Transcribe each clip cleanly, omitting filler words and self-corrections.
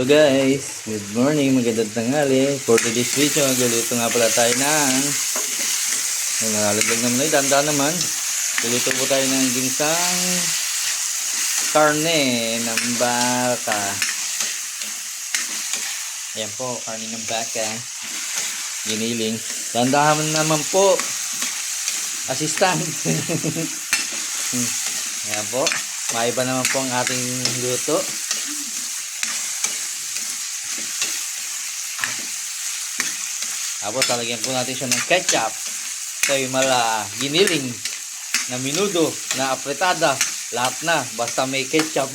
So guys, good morning, magandang tanghali. For today's video, magluluto nga pala tayo ng nalalaglag naman ay danda naman. Luluto po tayo ng ginsang karne ng baka. Ayan po, karne ng baka. Giniling. Dandahan naman po. Assistant. Ayan po. Maiba naman po ang ating luto. Tapos talagyan po natin siya ng ketchup. So yung giniling na minudo, na apretada, lahat na. Basta may ketchup.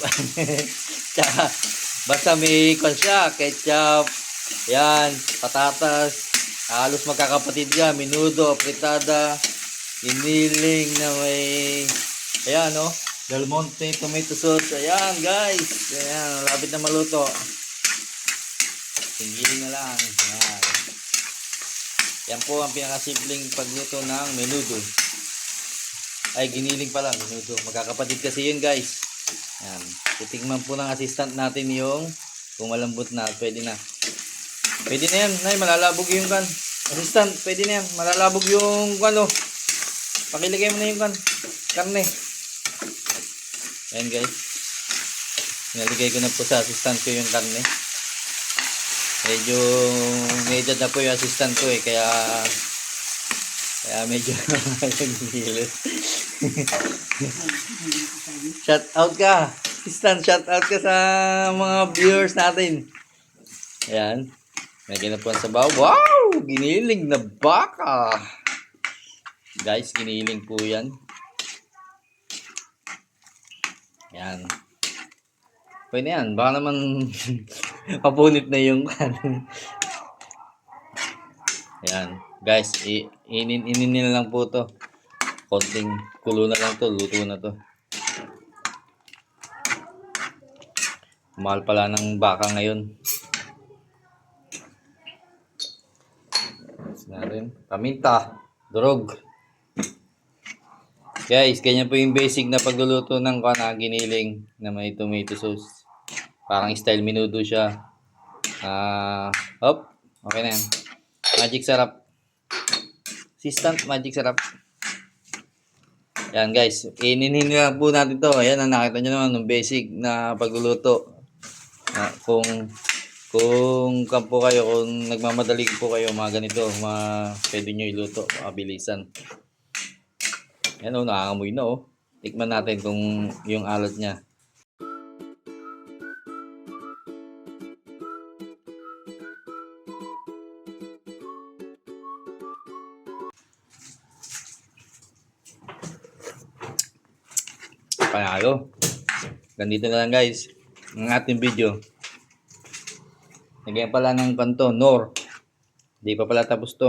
Tsaka, basta may ketchup, yan, patatas. Halos magkakapatid yan. Minudo, apretada, giniling na may, ayan o, Del Monte tomato sauce. Ayan guys. Ayan, lapit na maluto. Giling na lang. Ayan. Yan po ang pinakasimpleng pagluto ng menudo. Ay, giniling pala, menudo. Magkakapatid kasi yun guys. Yan. Titingnan po ng assistant natin yung kung malambot na, pwede na. Pwede na yan. Nay, malalabog yung kan. Assistant, pwede na yan. Malalabog yung ano. Pakilagay mo na yung karne. Ayan guys. Naligay ko na po sa assistant ko yung karne. Medyo may edad na po yung assistant ko kaya medyo nagigilid. Shout out ka assistant, shout out ka sa mga viewers natin. Ayan, lagyan na po ang sabaw. Wow, giniling na baka guys, giniling po yan. Ayan, pwede yan, baka naman mapunit na yung ayan guys, inin na lang po to, konting kulo na lang to, luto na to. Mahal pala ng baka ngayon. Natin paminta, durog. Guys, ganyan po yung basic na pagluluto ng giniling na may tomato sauce. Parang style menudo siya. Okay na yan. Magic sarap. Assistant, magic sarap. Yan guys, ininin na po natin to. Ayan, nakita nyo naman ng basic na pagluluto. Kung kampo kayo, kung nagmamadali po kayo, mga ganito, pwede nyo iluto, mabilisan. Yan o, nakamoy na o. Tikman natin kung yung alat niya. Panalo. Ganito na lang guys ang ating video. Lagyan pala ng kanto, Nor. Hindi pa pala tapos to.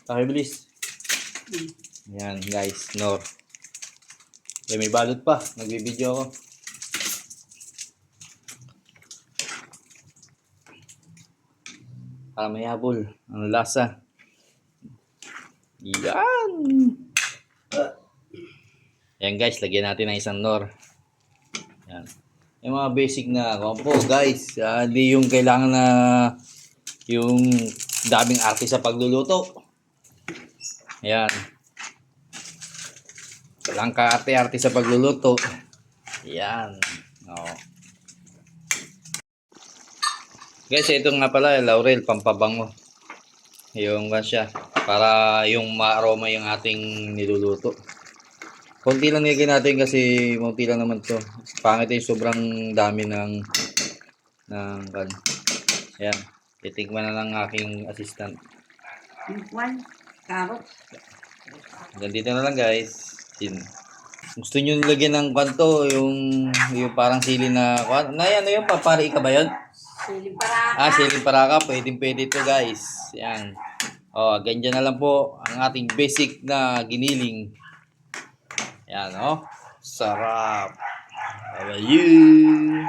Pakibilis. Yan guys, Nor. May balot pa. Nagbibideo ako. Para may habol ang lasa. Yan. Yan guys, lagyan natin ng isang Nor. Yan. Yung mga basic na kompo guys. Hindi yung kailangan na yung daming arte sa pagluluto. Yan. Walang ka-arte-arte sa pagluluto. Yan. Guys, ito nga pala, laurel, pampabango. Yung siya, para yung ma-aroma yung ating niluluto. Konti lang nilagay natin kasi konti lang naman to. Pangit yung sobrang dami ng ayan. Titikman na lang aking assistant. Carrot. Ganito na lang guys. Gusto nyo nilagyan ng kanto, yung parang sili na ano yung papari ka ba yun? Siling paraka. Siling paraka. Pwede to guys. Yan. Ganyan na lang po ang ating basic na giniling. Yan, sarap. How about you?